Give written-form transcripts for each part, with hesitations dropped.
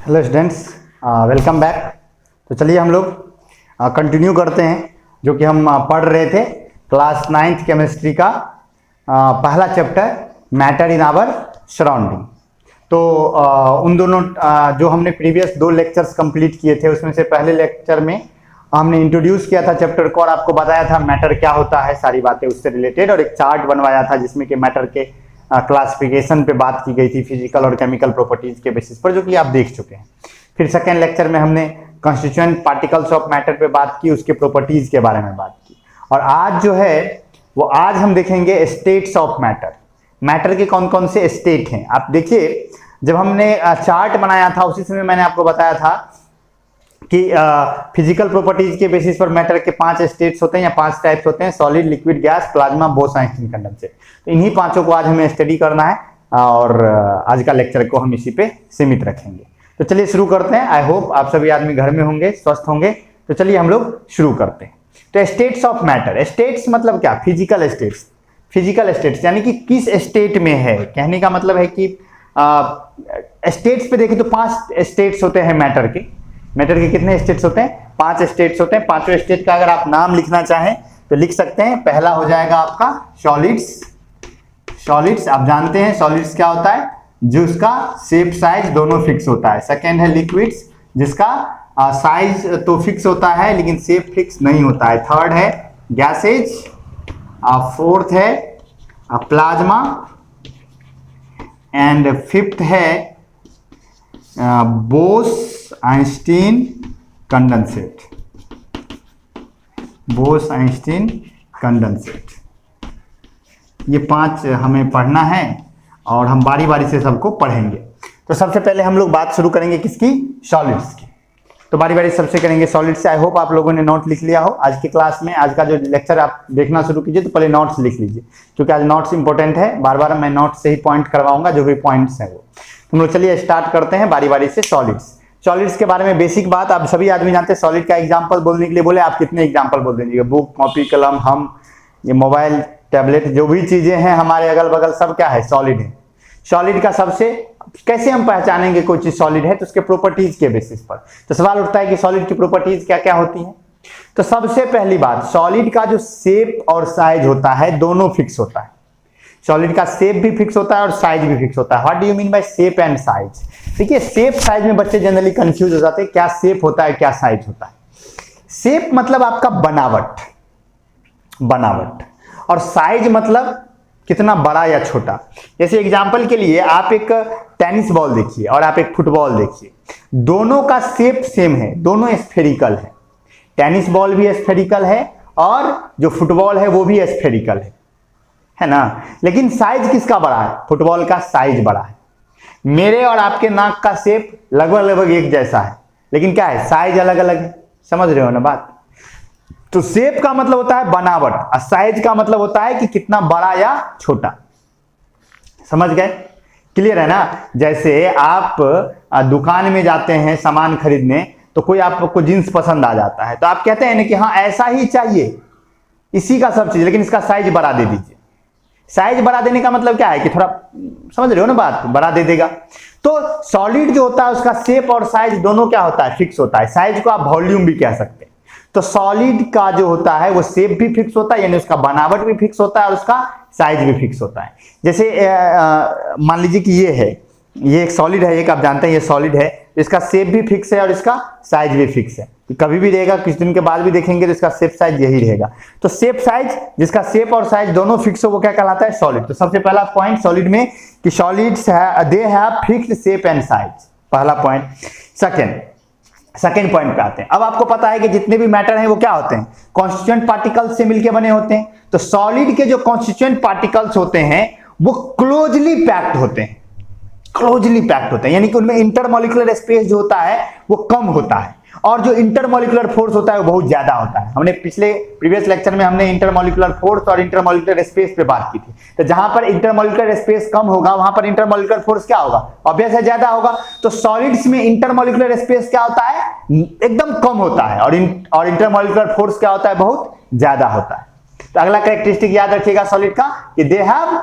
Hello students, welcome back. तो चलिए हम लोग कंटिन्यू करते हैं जो कि हम पढ़ रहे थे क्लास 9th केमिस्ट्री का पहला chapter matter in our surrounding. तो उन दोनों जो हमने प्रीवियस 2 लेक्चर्स कंप्लीट किए थे उसमें से पहले लेक्चर में हमने इंट्रोड्यूस किया था चैप्टर को और आपको बताया था मैटर क्या होता है, सारी बातें उससे रिलेटेड, और एक चार्ट बनवाया था जिसमें कि मैटर के क्लासिफिकेशन पे बात की गई थी फिजिकल और केमिकल प्रॉपर्टीज के बेसिस पर, जो कि आप देख चुके हैं। फिर सेकेंड लेक्चर में हमने कॉन्स्टिट्यूएंट पार्टिकल्स ऑफ मैटर पे बात की, उसके प्रॉपर्टीज के बारे में बात की। और आज जो है वो आज हम देखेंगे स्टेट्स ऑफ मैटर। मैटर के कौन कौन से स्टेट हैं। आप देखिए, जब हमने चार्ट बनाया था उसी समय मैंने आपको बताया था कि फिजिकल प्रॉपर्टीज के बेसिस पर मैटर के 5 स्टेट्स होते हैं या 5 टाइप्स होते हैं: solid, liquid, gas, plasma, Bose-Einstein condensate. तो इन्हीं पांचों को आज हमें स्टडी करना है और आज का लेक्चर को हम इसी पे सीमित रखेंगे। तो चलिए शुरू करते हैं। आई होप आप सभी आदमी घर में होंगे, स्वस्थ होंगे। तो चलिए हम लोग शुरू करते हैं। तो स्टेट्स ऑफ मैटर, स्टेट्स मतलब क्या? Physical states. फिजिकल स्टेट्स यानी कि किस स्टेट में है, कहने का मतलब है कि स्टेट्स पे देखें तो 5 स्टेट्स होते हैं मैटर के। मैटर के कितने स्टेट्स होते हैं? 5 स्टेट्स होते हैं। 5 स्टेट का अगर आप नाम लिखना चाहें तो लिख सकते हैं। पहला हो जाएगा आपका सॉलिड्स। सॉलिड्स आप जानते हैं सॉलिड्स क्या होता है, जिसका शेप साइज दोनों फिक्स होता है। सेकेंड है लिक्विड्स, जिसका साइज तो फिक्स होता है लेकिन शेप फिक्स नहीं होता है। थर्ड है गैसेज। फोर्थ है प्लाज्मा एंड फिफ्थ है बोस-आइंस्टीन कंडेंसेट। बोस-आइंस्टीन कंडेंसेट, ये 5 हमें पढ़ना है और हम बारी बारी से सबको पढ़ेंगे। तो सबसे पहले हम लोग बात शुरू करेंगे किसकी? सॉलिड्स की। तो बारी बारी सबसे करेंगे सॉलिड्स से। आई होप आप लोगों ने नोट लिख लिया हो आज की क्लास में। आज का जो लेक्चर आप देखना शुरू कीजिए तो पहले नोट्स लिख लीजिए, क्योंकि आज नोट्स इंपॉर्टेंट है। बार बार मैं नोट्स से ही पॉइंट करवाऊंगा, जो भी पॉइंट्स हैं वो। हम लोग चलिए स्टार्ट करते हैं बारी बारी से। सॉलिड्स। सॉलिड्स के बारे में बेसिक बात आप सभी आदमी जानते हैं। सॉलिड का एग्जांपल बोलने के लिए बोले, आप कितने एग्जांपल बोल दीजिएगा? बुक, कॉपी, कलम, हम, ये मोबाइल, टैबलेट, जो भी चीजें हैं हमारे अगल बगल सब क्या है? सॉलिड है। सॉलिड का सबसे कैसे हम पहचानेंगे कोई चीज सॉलिड है? तो उसके प्रॉपर्टीज के बेसिस पर। तो सवाल उठता है कि सॉलिड की प्रॉपर्टीज क्या क्या होती हैं। तो सबसे पहली बात, सॉलिड का जो शेप और साइज होता है दोनों फिक्स होता है। सॉलिड का शेप भी फिक्स होता है और साइज भी फिक्स होता है। What do you mean by shape and size? देखिए, शेप साइज में बच्चे जनरली कंफ्यूज हो जाते हैं, क्या शेप होता है क्या साइज होता है। शेप मतलब आपका बनावट, बनावट, और साइज मतलब कितना बड़ा या छोटा। जैसे एग्जांपल के लिए आप एक टेनिस बॉल देखिए और आप एक फुटबॉल देखिए, दोनों का शेप सेम है, दोनों स्फेरिकल है। टेनिस बॉल भी स्फेरिकल है और जो फुटबॉल है वो भी स्फेरिकल है ना। लेकिन साइज किसका बड़ा है? फुटबॉल का साइज बड़ा है। मेरे और आपके नाक का शेप लगभग लगभग एक जैसा है, लेकिन क्या है? साइज अलग अलग है। समझ रहे हो ना बात? तो शेप का मतलब होता है बनावट और साइज का मतलब होता है कि कितना बड़ा या छोटा। समझ गए? क्लियर है ना? जैसे आप दुकान में जाते हैं सामान खरीदने, तो कोई आपको जींस पसंद आ जाता है तो आप कहते हैं ना कि हाँ ऐसा ही चाहिए, इसी का सब चीज, लेकिन इसका साइज बड़ा दे दीजिए। साइज बड़ा देने का मतलब क्या है कि थोड़ा, समझ रहे हो ना बात, बड़ा दे देगा। तो सॉलिड जो होता है उसका शेप और साइज दोनों क्या होता है? फिक्स होता है। साइज को आप वॉल्यूम भी कह सकते हैं। तो सॉलिड का जो होता है वो शेप भी फिक्स होता है, यानी उसका बनावट भी फिक्स होता है और उसका साइज भी फिक्स होता है। जैसे मान लीजिए कि ये है, ये एक सॉलिड है, एक आप जानते हैं ये सॉलिड है, इसका शेप भी फिक्स है और इसका साइज भी फिक्स है। कभी भी रहेगा, कुछ दिन के बाद भी देखेंगे तो इसका शेप साइज यही रहेगा। तो शेप साइज, जिसका शेप और साइज दोनों फिक्स हो, वो क्या कहलाता है? सॉलिड। तो सबसे पहला पॉइंट सॉलिड में कि solids they have fixed shape and size, पहला पॉइंट। सेकेंड पॉइंट पे आते हैं। अब आपको पता है कि जितने भी मैटर हैं वो क्या होते हैं? कॉन्स्टिट्यूएंट पार्टिकल्स से मिलकर बने होते हैं। तो सॉलिड के जो कॉन्स्टिट्यूएंट पार्टिकल्स होते हैं वो क्लोजली पैक्ड होते हैं। क्लोजली पैक्ड होते हैं यानी कि उनमें इंटरमॉलिक्यूलर स्पेस जो होता है वो कम होता है और जो इंटरमॉलिक्यूलर फोर्स होता है वो बहुत ज्यादा होता है। हमने प्रीवियस लेक्चर में हमने इंटरमॉलिक्यूलर फोर्स और इंटरमॉलिक्यूलर स्पेस पे बात की थी। तो जहां पर इंटरमॉलिक्यूलर स्पेस कम होगा वहां पर इंटरमॉलिक्यूलर फोर्स क्या होगा? ऑब्वियस है, ज्यादा होगा। तो सॉलिड्स में इंटरमॉलिक्यूलर स्पेस क्या होता है? एकदम कम होता है और इंटरमॉलिक्यूलर फोर्स क्या होता है? बहुत ज्यादा होता है। तो अगला कैरेक्टरिस्टिक याद रखिएगा सॉलिड का कि they have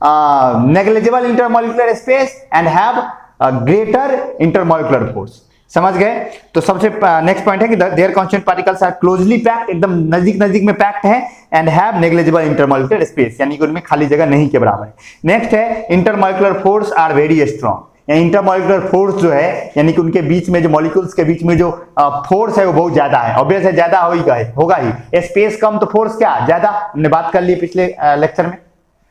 negligible intermolecular space and have greater intermolecular force. समझ गए? तो सबसे नेक्स्ट पॉइंट है कि their constituent particles are closely packed, एकदम नजदीक नजदीक में पैक्ड है, and have negligible intermolecular space, यानी कि उनमें खाली जगह नहीं के बराबर है। नेक्स्ट है intermolecular force are very strong, intermolecular force जो है यानी कि उनके बीच में जो मॉलिक्यूल्स के बीच में जो फोर्स है वो बहुत ज्यादा है। ऑब्वियस है, ज्यादा होगा ही, स्पेस कम तो फोर्स क्या ज्यादा, हमने बात कर ली पिछले लेक्चर में।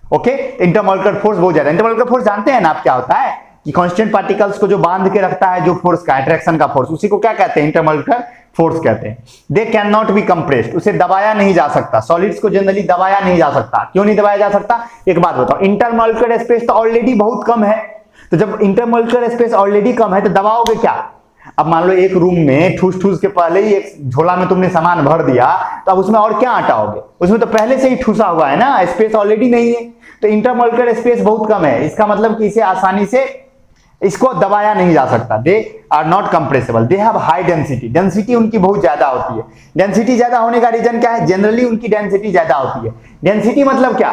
ओके, इंटरमॉलिक्यूलर फोर्स बहुत ज्यादा। इंटरमॉलिक्यूलर फोर्स जानते हैं ना आप क्या होता है, कि कांस्टेंट पार्टिकल्स को जो बांध के रखता है जो फोर्स का अट्रैक्शन का फोर्स, उसी को क्या कहते हैं, इंटरमॉलिक्यूलर फोर्स कहते हैं। They can not be compressed, उसे दबाया नहीं जा सकता, सॉलिड्स को जनरली दबाया नहीं जा सकता। क्यों नहीं दबाया जा सकता, एक बात बताओ, इंटरमॉलिक्यूलर स्पेस तो ऑलरेडी बहुत कम है, तो जब इंटरमॉलिक्यूलर स्पेस ऑलरेडी कम है तो दबाओगे क्या। अब मान लो एक रूम में ठूस ठूस के पहले ही एक झोला में तुमने सामान भर दिया, तो अब उसमें और क्या हटाओगे, उसमें तो पहले से ही ठूसा हुआ है ना, स्पेस ऑलरेडी नहीं है, तो इंटरमॉलिक्यूलर स्पेस बहुत कम है। इसका मतलब कि इसे आसानी से इसको दबाया नहीं जा सकता। They are not compressible, they have high density, density उनकी बहुत ज्यादा होती है। डेंसिटी ज्यादा होने का रीजन क्या है, जनरली उनकी डेंसिटी ज्यादा होती है। डेंसिटी मतलब क्या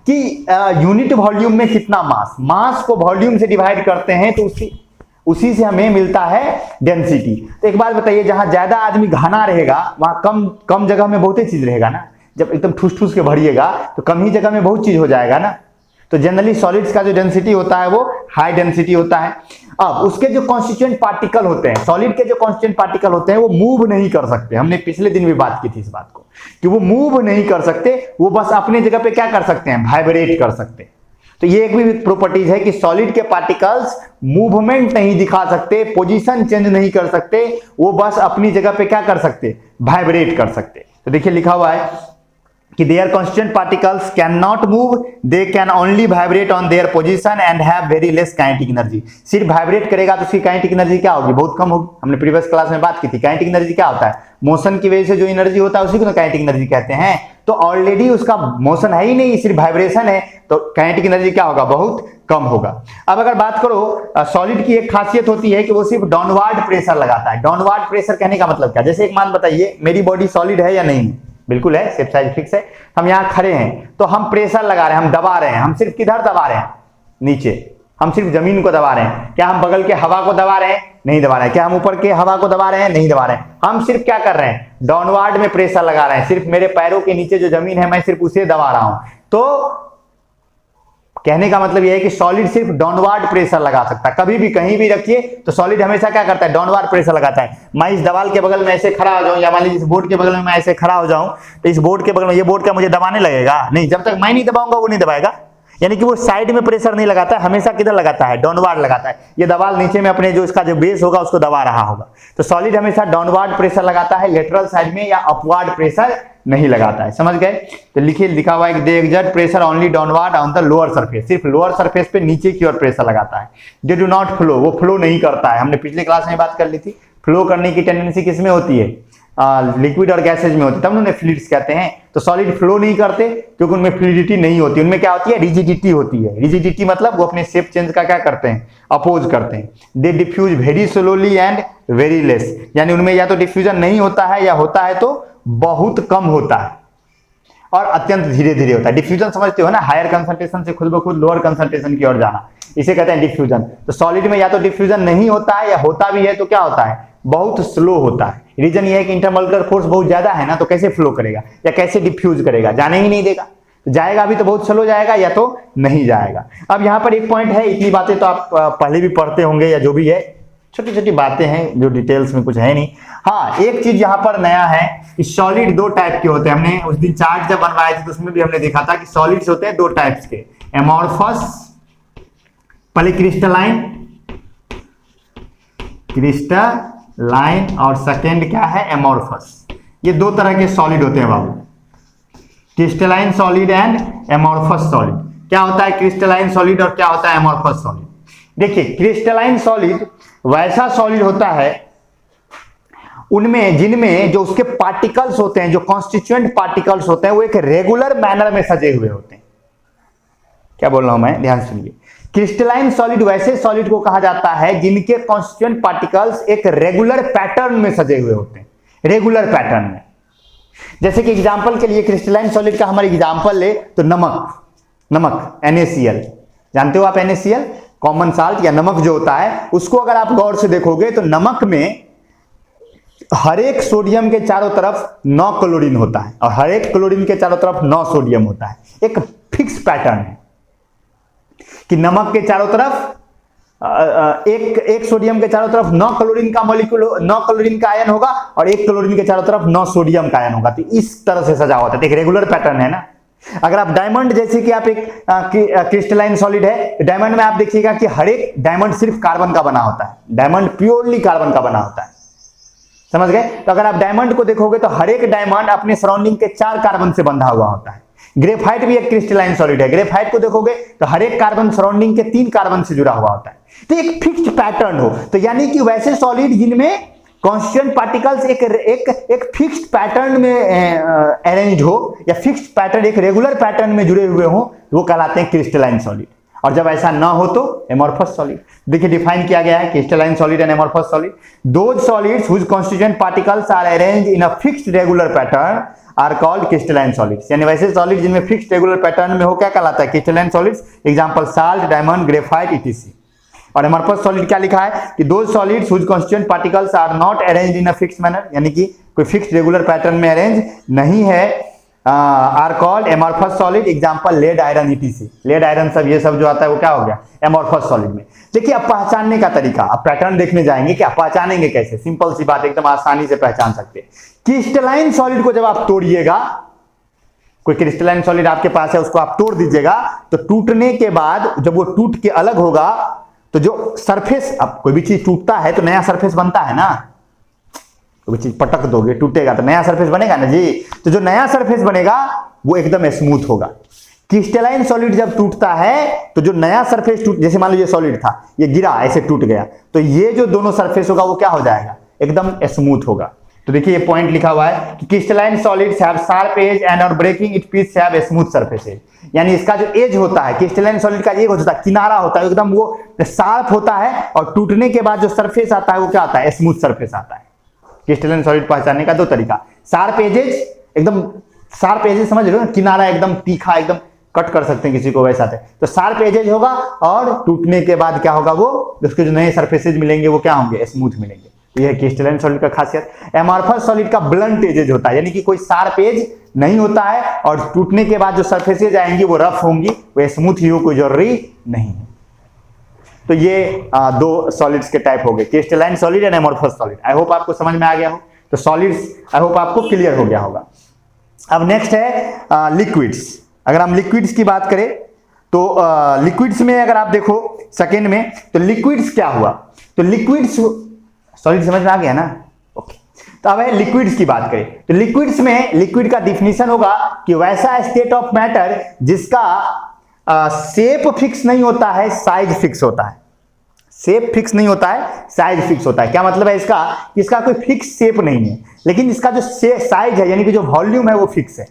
कि यूनिट वॉल्यूम में कितना मास को वॉल्यूम से डिवाइड करते हैं तो उसी से हमें मिलता है डेंसिटी। तो एक बात बताइए, जहां ज्यादा आदमी घना रहेगा वहां कम जगह में बहुत ही चीज रहेगा ना, जब एकदम ठूस ठूस के भरिएगा तो कम ही जगह में बहुत चीज हो जाएगा ना। तो जनरली सॉलिड्स का जो डेंसिटी होता है वो हाई डेंसिटी होता है। अब उसके जो कॉन्स्टिट्यूएंट पार्टिकल होते हैं, सॉलिड के जो कॉन्स्टिट्यूएंट पार्टिकल होते हैं वो मूव नहीं कर सकते। हमने पिछले दिन भी बात की थी इस बात को कि वो मूव नहीं कर सकते, वो बस अपने जगह पे क्या कर सकते हैं, वाइब्रेट कर सकते हैं। तो ये एक भी प्रॉपर्टीज है कि सॉलिड के पार्टिकल्स मूवमेंट नहीं दिखा सकते, पोजीशन चेंज नहीं कर सकते, वो बस अपनी जगह पे क्या कर सकते, वाइब्रेट कर सकते। तो देखिए लिखा हुआ है कि their constant particles cannot move, they can only vibrate on their position and have very less kinetic energy। सिर्फ वाइब्रेट करेगा तो उसकी काइनेटिक एनर्जी क्या होगी, बहुत कम होगी। हमने प्रीवियस क्लास में बात की थी, काइनेटिक एनर्जी क्या होता है, मोशन की वजह से जो एनर्जी होता है उसी को काइनेटिक एनर्जी कहते हैं। तो ऑलरेडी उसका मोशन है ही नहीं, सिर्फ वाइब्रेशन है, तो काइनेटिक एनर्जी क्या होगा, बहुत कम होगा। अब अगर बात करो सॉलिड की, एक खासियत होती है कि वो सिर्फ डाउनवर्ड प्रेशर लगाता है। डाउनवर्ड प्रेशर कहने का मतलब क्या, जैसे एक मान बताइए, मेरी बॉडी सॉलिड है या नहीं, बिल्कुल है, शेप साइज फिक्स है, हम यहाँ खड़े हैं तो हम प्रेशर लगा रहे हैं, हम दबा रहे हैं, हम सिर्फ किधर दबा रहे हैं, नीचे, हम सिर्फ जमीन को दबा रहे हैं। क्या हम बगल के हवा को दबा रहे हैं, नहीं दबा रहे हैं। क्या हम ऊपर के हवा को दबा रहे हैं, नहीं दबा रहे हैं। हम सिर्फ क्या कर रहे हैं, डाउनवर्ड में प्रेशर लगा रहे हैं, सिर्फ मेरे पैरों के नीचे जो जमीन है मैं सिर्फ उसे दबा रहा हूं। तो कहने का मतलब यह है कि सॉलिड सिर्फ डाउनवर्ड प्रेशर लगा सकता है, कभी भी कहीं भी रखिए तो सॉलिड हमेशा क्या करता है, डाउनवर्ड प्रेशर लगाता है। मैं इस दीवार के बगल में ऐसे खड़ा हो जाऊं, या मान लीजिए इस बोर्ड के बगल में मैं ऐसे खड़ा हो जाऊं, तो इस बोर्ड के बगल में ये बोर्ड क्या मुझे दबाने लगेगा, नहीं, जब तक मैं नहीं दबाऊंगा वो नहीं दबाएगा। यानी कि वो साइड में प्रेशर नहीं लगाता है, हमेशा किधर लगाता है, डाउनवर्ड लगाता है। ये दबाव नीचे में अपने जो इसका जो बेस होगा उसको दबा रहा होगा। तो सॉलिड हमेशा डाउनवर्ड प्रेशर लगाता है, लेटरल साइड में या अपवर्ड प्रेशर नहीं लगाता है। समझ गए? तो लिखिए, लिखा हुआ है कि they exert pressure only downward on the lower surface, सिर्फ लोअर सरफेस पे नीचे की ओर प्रेशर लगाता है। दे डू नॉट फ्लो, वो फ्लो नहीं करता है। हमने पिछले क्लास में बात कर ली थी, फ्लो करने की टेंडेंसी किसमें होती है, लिक्विड और गैसेज में होती है, तब उन्हें फ्लूइड्स कहते हैं। तो सॉलिड फ्लो नहीं करते क्योंकि उनमें फ्लूइडिटी नहीं होती, उनमें क्या होती है, रिजिडिटी होती है। रिजिडिटी मतलब वो अपने शेप चेंज का क्या करते हैं, अपोज करते हैं। They diffuse very slowly and very less, यानी उनमें या तो डिफ्यूजन नहीं होता है या होता है तो बहुत कम होता है और अत्यंत धीरे धीरे होता है। डिफ्यूजन समझते हो ना, हायर कंसंट्रेशन से खुद ब खुद लोअर कंसंट्रेशन की ओर जाना, इसे कहते हैं डिफ्यूजन। तो सॉलिड में या तो डिफ्यूजन नहीं होता है या होता भी है तो क्या होता है, बहुत स्लो होता है। रीजन ये है कि इंटरमॉलिक्यूलर फोर्स बहुत ज्यादा है ना, तो कैसे फ्लो करेगा या कैसे डिफ्यूज करेगा, जाने ही नहीं देगा। तो जाएगा भी तो बहुत स्लो जाएगा या तो नहीं जाएगा। अब यहाँ पर एक पॉइंट है, इतनी बातें तो आप पहले भी पढ़ते होंगे या जो भी है, छोटी छोटी बातें हैं जो डिटेल्स में कुछ है नहीं। हाँ, एक चीज यहाँ पर नया है कि सॉलिड दो टाइप के होते हैं। हमने उस दिन चार्ट जब बनवाए थे तो उसमें भी हमने देखा था कि सॉलिड्स होते हैं दो टाइप्स के, एमॉर्फस, पहले क्रिस्टलाइन और सेकेंड क्या है, एमॉर्फस। ये दो तरह के सॉलिड होते हैं बाबू, crystalline solid and amorphous solid. क्या होता है क्रिस्टलाइन सॉलिड और क्या होता है एमॉर्फस सॉलिड? देखिए, क्रिस्टलाइन सॉलिड वैसा सॉलिड होता है उनमें जिनमें जो उसके पार्टिकल्स होते हैं, जो कॉन्स्टिट्यूएंट पार्टिकल्स होते हैं, वो एक रेगुलर मैनर में सजे हुए होते हैं। क्या बोल रहा हूं मैं, ध्यान सुनिए। क्रिस्टलाइन सॉलिड वैसे सॉलिड को कहा जाता है जिनके कॉन्स्टिट्यूएंट पार्टिकल्स एक रेगुलर पैटर्न में सजे हुए होते हैं, रेगुलर पैटर्न में। जैसे कि एग्जांपल के लिए क्रिस्टलाइन सॉलिड का हमारे एग्जांपल ले तो नमक, NaCl, जानते हो आप NaCl? कॉमन साल्ट या नमक जो होता है उसको अगर आप गौर से देखोगे तो नमक में हर एक सोडियम के चारों तरफ 9 क्लोरीन होता है और हर एक क्लोरीन के चारों तरफ 9 सोडियम होता है। एक फिक्स पैटर्न है कि नमक के चारों तरफ एक सोडियम के चारों तरफ 9 क्लोरीन का मॉलिक्यूल 9 क्लोरीन का आयन होगा और एक क्लोरीन के चारों तरफ 9 सोडियम का आयन होगा। तो इस तरह से सजा होता है, एक रेगुलर पैटर्न है ना। अगर आप डायमंड जैसे कि आप एक क्रिस्टलाइन सॉलिड है, डायमंड में आप देखिएगा कि हर एक डायमंड सिर्फ कार्बन का बना होता है, डायमंड प्योरली कार्बन का बना होता है, समझ गए। तो अगर आप डायमंड को देखोगे तो हर एक डायमंड अपने सराउंडिंग के 4 कार्बन से बंधा हुआ होता है। ग्रेफाइट भी एक क्रिस्टलाइन सॉलिड है, ग्रेफाइट को देखोगे तो हर एक कार्बन सराउंडिंग के 3 कार्बन से जुड़ा हुआ होता है। तो एक फिक्स्ड पैटर्न हो, तो यानी कि वैसे सॉलिड जिनमें कांस्टेंट पार्टिकल्स एक फिक्स्ड पैटर्न में अरेंज्ड हो या फिक्स्ड पैटर्न एक रेगुलर पैटर्न में जुड़े हुए हो, वो कहलाते हैं क्रिस्टलाइन सॉलिड। और जब ऐसा ना हो तो एमॉर्फस सॉलिड। देखिए डिफाइन किया गया है crystalline solid and amorphous solid, those solids whose constituent particles are arranged in a fixed regular pattern are called crystalline solids. यानी वैसे सॉलिड जिनमें फिक्स्ड रेगुलर पैटर्न में हो क्या कहलाता है, crystalline solids. Example salt, diamond, graphite etc. और amorphous solid क्या लिखा है कि those solids whose constituent particles are not arranged in a fixed manner, यानी कि कोई फिक्स्ड रेगुलर पैटर्न में अरेंज नहीं है, are called amorphous solid. Example lead, iron, etc. Lead, iron सब ये सब जो आता है वो क्या हो गया, एमॉर्फस सॉलिड में। देखिए अब पहचानने का तरीका, अब पैटर्न देखने जाएंगे कि आप पहचानेंगे कैसे। सिंपल सी बात, एकदम आसानी से पहचान सकते हैं। क्रिस्टलाइन सॉलिड को जब आप तोड़िएगा, कोई क्रिस्टलाइन सॉलिड आपके पास है उसको आप तोड़ दीजिएगा, तो टूटने के बाद जब वो टूट के अलग होगा तो जो सरफेस, अब कोई भी चीज टूटता है तो नया सरफेस बनता है ना, कोई चीज पटक दोगे टूटेगा तो नया सरफेस बनेगा ना जी। तो जो नया सरफेस बनेगा वो एकदम स्मूथ होगा। क्रिस्टलाइन सॉलिड जब टूटता है तो जो नया सरफेस जैसे मान लो ये सॉलिड था, ये गिरा ऐसे टूट गया, तो ये जो दोनों सरफेस होगा वो क्या हो जाएगा, एकदम स्मूथ होगा। तो देखिए ये पॉइंट लिखा हुआ है कि crystalline solids have sharp edge and on breaking it piece have smooth surfaces. यानी इसका जो एज होता है, क्रिस्टलाइन सॉलिड का एज होता है, किनारा होता है, एकदम वो शार्प होता है, और टूटने के बाद जो सरफेस आता है वो क्या आता है, स्मूथ सरफेस आता है। क्रिस्टलाइन सॉलिड पहचानने का 2 तरीका, शार्प एजेज, एकदम शार्प एजेज समझ रहे हो, किनारा एकदम तीखा, एकदम कट कर सकते हैं किसी को वैसा थे, तो शार्प एजेज होगा, और टूटने के बाद क्या होगा, वो उसके जो नए सरफेसेज मिलेंगे वो क्या होंगे, स्मूथ मिलेंगे। ये है क्रिस्टलाइन सॉलिड का खासियत। एमॉर्फस सॉलिड का ब्लंट एजेज होता है, यानी कि कोई शार्प एज नहीं होता है, और टूटने के बाद जो सरफेसेज आएंगी वो रफ होंगी, वो स्मूथ ही हो, कोई जरूरी नहीं है। तो ये 2 सॉलिड्स के टाइप हो गए, crystalline solid and amorphous solid. I hope आपको समझ में आ गया हो। तो सॉलिड्स आई होप आपको क्लियर हो गया होगा। अब नेक्स्ट है लिक्विड्स। अगर हम लिक्विड्स की बात करें तो लिक्विड्स में अगर आप देखो सेकेंड में, तो लिक्विड्स क्या हुआ, तो लिक्विड्स, सॉलिड समझ में आ गया ना, ओके। तो अब है लिक्विड्स की बात करें, तो लिक्विड्स में लिक्विड का डिफिनीशन होगा कि वैसा स्टेट ऑफ मैटर जिसका शेप फिक्स नहीं होता है, साइज फिक्स होता है। शेप फिक्स नहीं होता है, साइज फिक्स होता है। क्या मतलब है इसका, इसका कोई फिक्स शेप नहीं है, लेकिन इसका जो साइज है यानी कि जो वॉल्यूम है वो फिक्स है।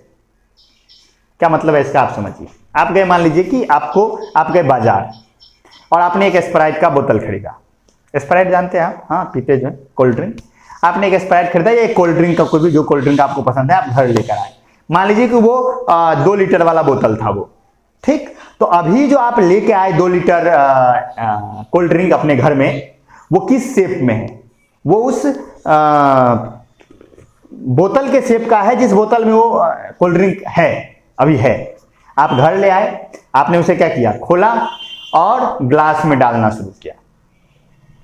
क्या मतलब है इसका, आप समझिए। आप गए, मान लीजिए कि आप गए बाजार और आपने एक स्प्राइट का बोतल खरीदा। स्प्राइट जानते हैं आप, हाँ पीते जो कोल्ड ड्रिंक। आपने एक स्प्राइट खरीदा या एक कोल्ड ड्रिंक का, कोई भी जो कोल्ड ड्रिंक आपको पसंद है आप घर लेकर आए। मान लीजिए कि वो 2 लीटर वाला बोतल था वो, ठीक। तो अभी जो आप लेके आए 2 लीटर कोल्ड ड्रिंक अपने घर में, वो किस शेप में है, वो उस बोतल के शेप का है जिस बोतल में वो कोल्ड ड्रिंक है, अभी है। आप घर ले आए, आपने उसे क्या किया, खोला और ग्लास में डालना शुरू किया,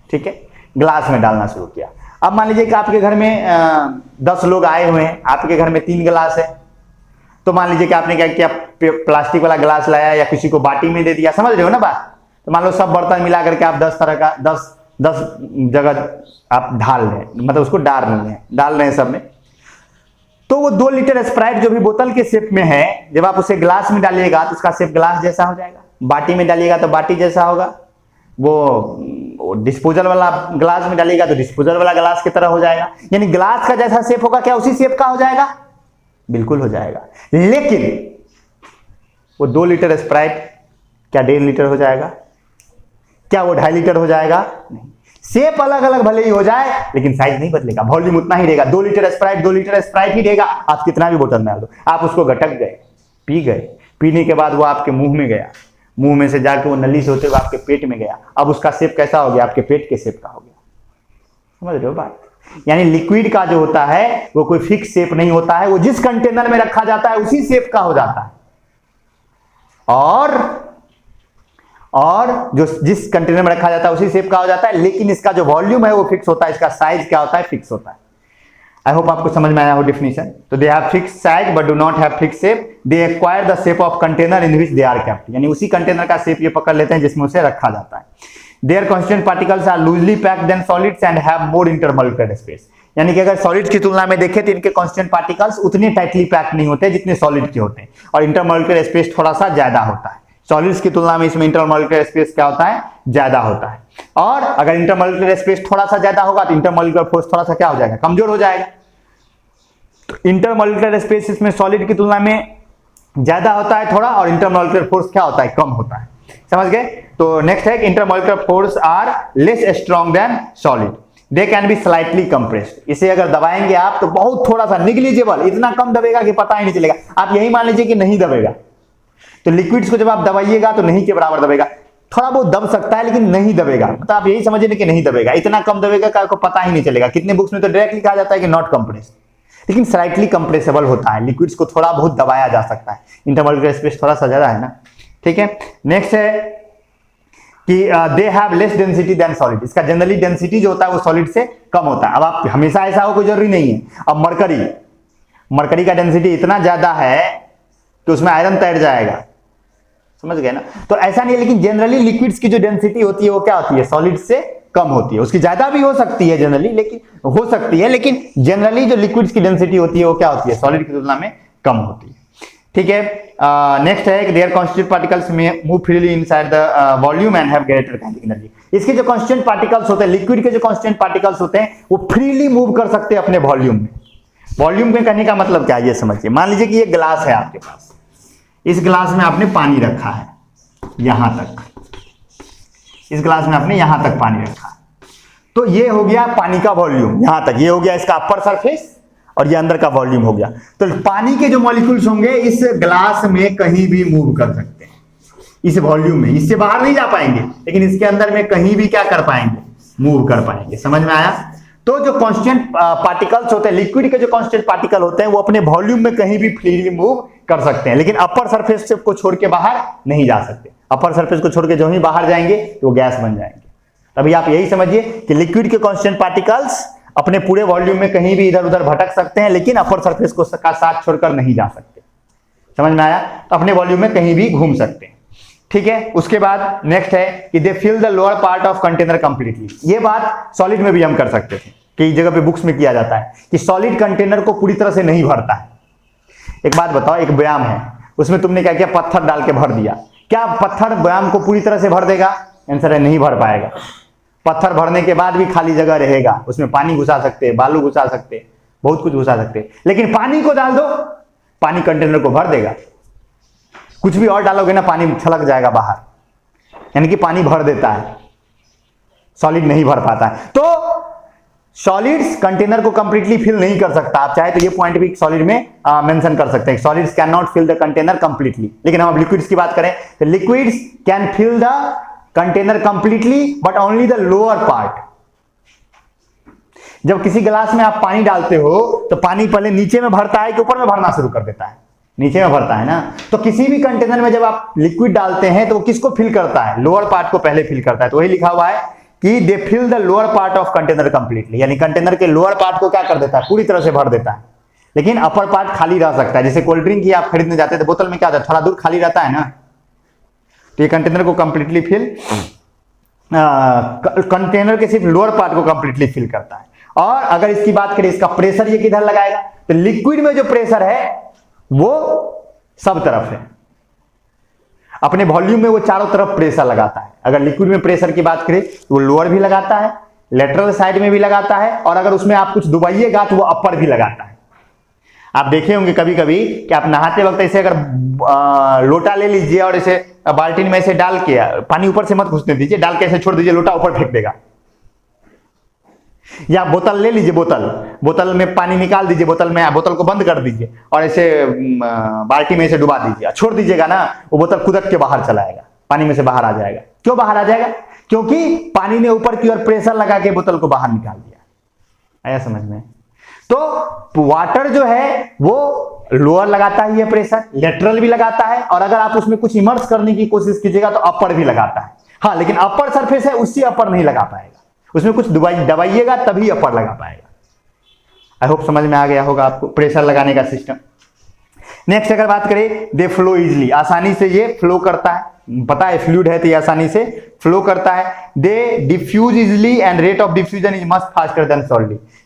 ठीक है, ग्लास में डालना शुरू किया। अब मान लीजिए कि आपके घर में 10 लोग आए हुए हैं, आपके घर में 3 गिलास है, तो मान लीजिए कि आपने क्या किया, प्लास्टिक वाला गिलास लाया या किसी को बाटी में दे दिया, समझ रहे हो ना बात। तो मान लो सब बर्तन मिला करके आप 10 तरह का 10 जगह आप ढाल रहे हैं, मतलब उसको डाल रहे हैं सब में। तो वो 2 लीटर स्प्राइट जो भी बोतल के शेप में है, जब आप उसे ग्लास में डालिएगा तो उसका शेप ग्लास जैसा हो जाएगा, बाटी में डालिएगा तो बाटी जैसा होगा, वो डिस्पोजल वाला ग्लास में डालिएगा तो डिस्पोजल वाला ग्लास की तरह हो जाएगा। यानी ग्लास का जैसा शेप होगा, क्या उसी शेप का हो जाएगा, बिल्कुल हो जाएगा। लेकिन वो 2 लीटर स्प्राइट क्या 1.5 लीटर हो जाएगा, क्या वो 2.5 लीटर हो जाएगा, नहीं। शेप अलग अलग भले ही हो जाए लेकिन साइज नहीं बदलेगा, वॉल्यूम उतना ही रहेगा। 2 लीटर स्प्राइट ही रहेगा, आप कितना भी बोतल में डाल दो। आप उसको गटक गए, पी गए, पीने के बाद वो आपके मुंह में गया, मुंह में से जाके वो नली से होते हुए आपके पेट में गया, अब उसका शेप कैसा हो गया, आपके पेट के शेप का हो गया। समझ रहे हो बात? यानी लिक्विड का जो होता है वो कोई फिक्स शेप नहीं होता है, वो जिस कंटेनर में रखा जाता है उसी शेप का हो जाता है। और जो जिस कंटेनर में रखा जाता है उसी शेप का हो जाता है, लेकिन इसका जो वॉल्यूम है वो फिक्स होता है, इसका साइज क्या होता है, फिक्स होता है। आई होप आपको समझ में आया हो डेफिनेशन। तो they have fix size but do not have fix shape, they acquire the shape of container in which they are kept, यानी उसी कंटेनर का शेप ये पकड़ लेते हैं जिसमें उसे रखा जाता है। Their constant particles are loosely packed than solids and have more intermolecular space, यानी कि अगर सॉलिड्स की तुलना में देखें तो इनके कांस्टेंट पार्टिकल्स उतने टाइटली पैक्ड नहीं होते जितने सॉलिड के होते हैं, और इंटरमॉलिक्यूलर स्पेस थोड़ा सा ज्यादा होता है। सॉलिड्स की तुलना में इसमें इंटरमॉलिक्यूलर स्पेस क्या होता है, ज्यादा होता है। और अगर इंटरमॉलिक्यूलर स्पेस थोड़ा सा ज्यादा होगा तो इंटरमॉलिक्यूलर फोर्स थोड़ा सा क्या हो जाएगा, कमजोर हो जाएगा। तो इंटरमॉलिक्यूलर स्पेस इसमें सॉलिड की तुलना में ज्यादा होता है थोड़ा, और इंटरमॉलिक्यूलर फोर्स क्या होता है, कम होता है। समझ गए? तो नेक्स्ट है कि intermolecular force are less strong than solid, they can be slightly compressed. इसे अगर दबाएंगे आप तो बहुत थोड़ा सा निग्लिजिबल, इतना कम दबेगा कि पता ही नहीं चलेगा। आप यही मान लीजिए कि नहीं दबेगा, तो लिक्विड्स को जब आप दबाइएगा तो नहीं के बराबर दबेगा, थोड़ा बहुत दब सकता है लेकिन नहीं दबेगा, मतलब आप यही समझिए कि नहीं दबेगा, इतना कम दबेगा कि आपको पता ही नहीं चलेगा। कितने बुक्स में तो डायरेक्ट लिखा जाता है कि नॉट कंप्रेस्ड, लेकिन स्लाइटली कंप्रेसेबल होता है। लिक्विड्स को थोड़ा बहुत दबाया जा सकता है, इंटरमॉलिक्यूलर स्पेस थोड़ा सा ज्यादा है ना। ठीक है, नेक्स्ट है कि they have less density than solid, इसका जनरली डेंसिटी जो होता है वो सॉलिड से कम होता है। अब आप हमेशा ऐसा हो कोई जरूरी नहीं है। अब मरकरी का डेंसिटी इतना ज्यादा है कि उसमें आयरन तैर जाएगा, समझ गए ना। तो ऐसा नहीं है, लेकिन जनरली लिक्विड्स की जो डेंसिटी होती है वो क्या होती है, सॉलिड से कम होती है। उसकी ज्यादा भी हो सकती है जनरली, लेकिन हो सकती है, लेकिन जनरली जो लिक्विड्स की डेंसिटी होती है वो क्या होती है, सॉलिड की तुलना में कम होती है। ठीक है, नेक्स्ट है कि देयर कांस्टेंट पार्टिकल्स में move freely inside the volume and have greater kinetic energy. इसके जो कांस्टेंट पार्टिकल्स होते हैं, लिक्विड के जो कांस्टेंट पार्टिकल्स होते हैं वो फ्रीली मूव कर सकते हैं अपने वॉल्यूम में। वॉल्यूम में करने का मतलब क्या है ये समझिए। मान लीजिए कि ये ग्लास है आपके पास, इस ग्लास में आपने पानी रखा है यहां तक, इस ग्लास में आपने यहां तक पानी रखा है, तो ये हो गया पानी का वॉल्यूम यहां तक, ये हो गया इसका अपर सरफेस, और ये अंदर का वॉल्यूम हो गया। तो पानी के जो मॉलिक्यूल्स होंगे इस ग्लास में कहीं भी मूव कर सकते हैं, इस वॉल्यूम में, इससे बाहर नहीं जा पाएंगे, लेकिन इसके अंदर में कहीं भी क्या कर पाएंगे, मूव कर पाएंगे। समझ में आया? तो जो कांस्टेंट पार्टिकल्स होते हैं, लिक्विड के जो कांस्टेंट पार्टिकल होते हैं वो अपने वॉल्यूम में कहीं भी फ्रीली मूव कर सकते हैं, लेकिन अपर सरफेस को छोड़ के बाहर नहीं जा सकते। अपर सरफेस को छोड़ के जो ही बाहर जाएंगे तो वो गैस बन जाएंगे। तभी आप यही समझिए कि लिक्विड के कांस्टेंट पार्टिकल्स अपने पूरे वॉल्यूम में कहीं भी इधर उधर भटक सकते हैं, लेकिन अपर सरफेस को साथ छोड़कर नहीं जा सकते। समझ में आया? तो अपने वॉल्यूम में कहीं भी घूम सकते हैं। ठीक है, उसके बाद नेक्स्ट है कि they fill the lower part of container completely. ये बात सॉलिड में भी हम कर सकते थे, कई जगह पे बुक्स में किया जाता है कि सॉलिड कंटेनर को पूरी तरह से नहीं भरता है। एक बात बताओ, एक व्यायाम है, उसमें तुमने क्या किया, पत्थर डाल के भर दिया, क्या पत्थर व्यायाम को पूरी तरह से भर देगा? आंसर है नहीं भर पाएगा। पत्थर भरने के बाद भी खाली जगह रहेगा, उसमें पानी घुसा सकते हैं, बालू घुसा सकते हैं, बहुत कुछ घुसा सकते हैं, लेकिन पानी को डाल दो, पानी कंटेनर को भर देगा। कुछ भी और डालोगे ना, पानी छलक जाएगा बाहर, यानी कि पानी भर देता है, सॉलिड नहीं भर पाता है। तो सॉलिड्स कंटेनर को कंप्लीटली फिल नहीं कर सकता। आप चाहे तो ये पॉइंट भी सॉलिड में मेंशन कर सकते हैं, solids can not fill the container completely. लेकिन हम अब लिक्विड्स की बात करें तो liquids can fill the container completely but only the lower part. जब किसी गिलास में आप पानी डालते हो तो पानी पहले नीचे में भरता है कि ऊपर में भरना शुरू कर देता है? नीचे में भरता है ना। तो किसी भी कंटेनर में जब आप लिक्विड डालते हैं तो वो किसको फिल करता है? लोअर पार्ट को पहले फिल करता है। तो वही लिखा हुआ है कि they fill the lower part of container completely, यानी कंटेनर के लोअर पार्ट को क्या कर देता है? पूरी तरह से भर देता है, लेकिन अपर पार्ट खाली रह सकता है। जैसे कोल्ड ड्रिंक की आप खरीदने जाते हैं तो बोतल में क्या होता है, थोड़ा दूर खाली रहता है ना। तो ये कंटेनर को कंप्लीटली फिल, कंटेनर के सिर्फ लोअर पार्ट को कंप्लीटली फिल करता है। और अगर इसकी बात करें, इसका प्रेशर ये किधर लगाएगा? तो लिक्विड में जो प्रेशर है वो सब तरफ है, अपने वॉल्यूम में वो चारों तरफ प्रेशर लगाता है। अगर लिक्विड में प्रेशर की बात करें तो वो लोअर भी लगाता है, लेटरल साइड में भी लगाता है, और अगर उसमें आप कुछ डुबाइएगा तो वो अपर भी लगाता है। आप देखे होंगे कभी कभी कि आप नहाते वक्त ऐसे अगर लोटा ले लीजिए और इसे बाल्टी में ऐसे डाल के, पानी ऊपर से मत घुसने दीजिए, डाल के ऐसे छोड़ दीजिए, लोटा ऊपर फेंक देगा। या बोतल ले लीजिए, बोतल में पानी निकाल दीजिए, बोतल को बंद कर दीजिए और ऐसे बाल्टी में ऐसे डुबा दीजिए, छोड़ दीजिएगा ना, वो बोतल खुदक के बाहर चला आएगा। पानी में से बाहर आ जाएगा। क्यों बाहर आ जाएगा? क्योंकि पानी ने ऊपर की ओर प्रेशर लगा के बोतल को बाहर निकाल दिया। आया समझ में? तो वाटर जो है वो लोअर लगाता ही है प्रेशर, लेटरल भी लगाता है, और अगर आप उसमें कुछ इमर्स करने की कोशिश कीजिएगा तो अपर भी लगाता है। हाँ, लेकिन अपर सरफेस है उससे अपर नहीं लगा पाएगा, उसमें कुछ दबाइएगा तभी अपर लगा पाएगा। आई होप समझ में आ गया होगा आपको प्रेशर लगाने का सिस्टम। नेक्स्ट अगर बात करें, दे फ्लो इजिली, आसानी से ये फ्लो करता है, पता है फ्लूइड है तो ये आसानी से फ्लो करता है। They diffuse easily and rate of diffusion is much faster than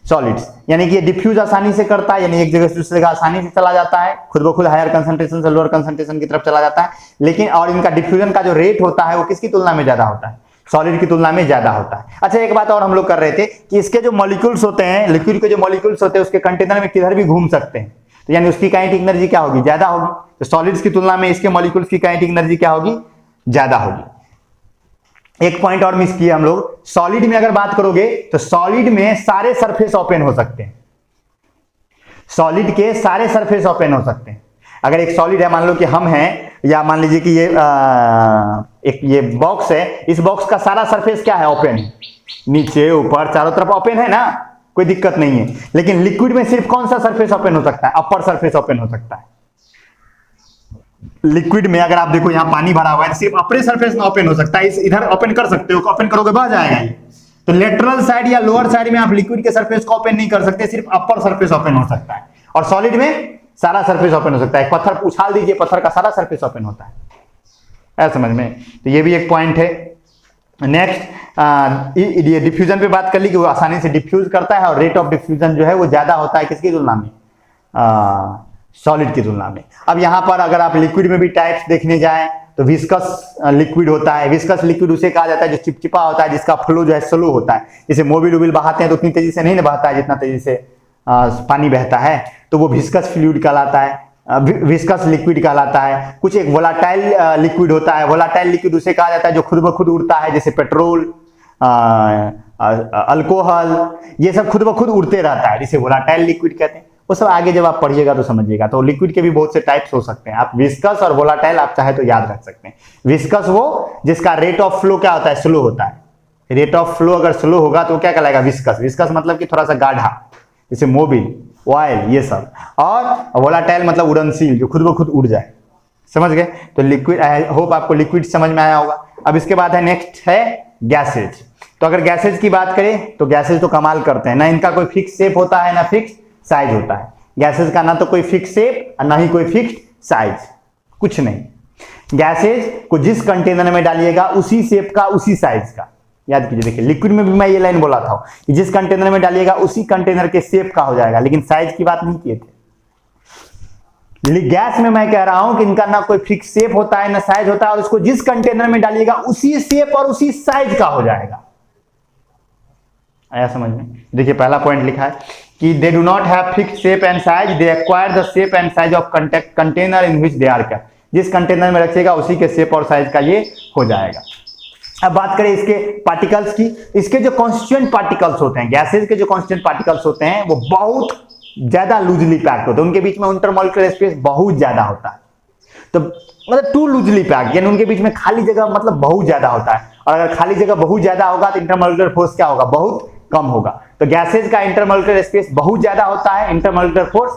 solids, यानी कि ये डिफ्यूज आसानी से करता है, यानी एक जगह से दूसरी जगह आसानी से चला जाता है, खुद ब खुद हायर कंसंट्रेशन से लोअर कंसंट्रेशन की तरफ चला जाता है। लेकिन और इनका डिफ्यूजन का जो रेट होता है वो किसकी तुलना में ज्यादा होता है? सॉलिड की तुलना में ज्यादा होता है। अच्छा, एक बात और हम लोग कर रहे थे कि इसके जो मॉलिक्यूल्स होते हैं, लिक्विड के जो मॉलिक्यूल्स होते हैं उसके कंटेनर में किधर भी घूम सकते हैं, तो यानी उसकी काइनेटिक एनर्जी क्या होगी? ज्यादा होगी। तो सॉलिड्स की तुलना में इसके मॉलिक्यूल्स की काइनेटिक एनर्जी क्या होगी? ज्यादा होगी। एक पॉइंट और मिस किया हम लोग, सॉलिड में अगर बात करोगे तो सॉलिड में सारे सरफेस ओपन हो सकते हैं, सॉलिड के सारे सरफेस ओपन हो सकते हैं। अगर एक सॉलिड है, मान लो कि हम हैं, या मान लीजिए कि ये बॉक्स है, इस बॉक्स का सारा सरफेस क्या है? ओपन है, नीचे ऊपर चारों तरफ ओपन है ना, कोई दिक्कत नहीं है। लेकिन लिक्विड में सिर्फ कौन सा सरफेस ओपन हो सकता है? अपर सरफेस ओपन हो सकता है। लिक्विड में अगर आप देखो यहाँ पानी भरा हुआ है, सिर्फ अपर सरफेस में ओपन हो सकता है, इधर ओपन कर सकते हो, ओपन करोगे बह जाएगा ये। तो लेटरल साइड या लोअर साइड में आप लिक्विड के सरफेस को ओपन नहीं कर सकते, सिर्फ अपर सरफेस ओपन हो सकता है। और सॉलिड में सारा सरफेस ओपन हो सकता है। पत्थर उछाल दीजिए, पत्थर का सारा सरफेस ओपन होता है। ऐसा समझ में? तो ये भी एक पॉइंट है। नेक्स्ट, ये डिफ्यूजन पे बात कर ली कि वो आसानी से डिफ्यूज करता है, और रेट ऑफ डिफ्यूजन जो है वो ज्यादा होता है किसकी तुलना में? सॉलिड की तुलना में। अब यहां पर अगर आप लिक्विड में भी टाइप्स देखने जाएं तो विस्कस लिक्विड होता है। विस्कस लिक्विड उसे कहा जाता है जो चिपचिपा होता है, जिसका फ्लो जो है स्लो होता है। जैसे मोबिल उबिल बहाते हैं तो उतनी तेजी से नहीं बहता है जितना तेजी से पानी बहता है, तो वो विस्कस फ्लूइड कहलाता है, विस्कस लिक्विड कहलाता है। कुछ एक वोलाटाइल लिक्विड होता है, वोलाटाइल लिक्विड उसे कहा जाता है जो खुद ब खुद उड़ता है, जैसे पेट्रोल, अल्कोहल, ये सब खुद ब खुद उड़ते रहता है, जिसे वोलाटाइल लिक्विड कहते हैं। वो सब आगे जब आप पढ़िएगा तो समझिएगा। तो लिक्विड के भी बहुत से टाइप्स हो सकते हैं, आप विस्कस और वोलाटाइल आप चाहे तो याद रख सकते हैं। विस्कस वो जिसका रेट ऑफ फ्लो क्या होता है? स्लो होता है। रेट ऑफ फ्लो अगर स्लो होगा तो क्या कहलाएगा? विस्कस। विस्कस मतलब कि थोड़ा सा गाढ़ा, जैसे मोबिल, ऑयल, ये सब। और वोलाटाइल मतलब उड़नशील, जो खुद ब खुद उड़ जाए। समझ गए? तो लिक्विड, आई होप आपको लिक्विड समझ में आया होगा। अब इसके बाद है नेक्स्ट है गैसेज। तो अगर गैसेज की बात करें तो गैसेज तो कमाल करते हैं, ना इनका कोई फिक्स शेप होता है ना फिक्स साइज होता है। गैसेज का ना तो कोई फिक्स शेप और ना ही कोई फिक्स साइज, कुछ नहीं। गैसेज को जिस कंटेनर में डालिएगा उसी शेप का उसी साइज का, याद कीजिए। देखिए लिक्विड में भी मैं ये लाइन बोला था कि जिस कंटेनर में डालिएगा उसी कंटेनर के शेप का हो जाएगा, लेकिन साइज की बात नहीं किए थे। गैस में मैं कह रहा हूं कि इनका ना कोई फिक्स शेप होता है ना साइज होता है, और उसको जिस कंटेनर में डालिएगा उसी शेप और उसी साइज का हो जाएगा। आया समझ में? देखिए पहला पॉइंट लिखा है कि they do not have fixed shape and size, they acquire the shape and size of container in which they are kept. जिस कंटेनर में रखिएगा उसी के शेप और साइज का ये हो जाएगा। अब बात करें इसके पार्टिकल्स की। इसके जो कॉन्स्टिट्यूएंट पार्टिकल्स होते हैं, गैसेज के जो कॉन्स्टिट्यूएंट पार्टिकल्स होते हैं वो बहुत ज्यादा लूजली पैक्ड होते हैं, उनके बीच में इंटरमॉलिक्यूलर स्पेस बहुत ज्यादा होता है। तो मतलब टू लूजली पैक्ड, यानी उनके बीच में खाली जगह मतलब बहुत ज्यादा होता है। और अगर खाली जगह बहुत ज्यादा होगा तो इंटरमॉलिक्यूलर फोर्स क्या होगा? बहुत कम होगा। तो गैसेज का इंटरमॉलिक्यूलर स्पेस बहुत ज्यादा होता है, इंटरमॉलिक्यूलर फोर्स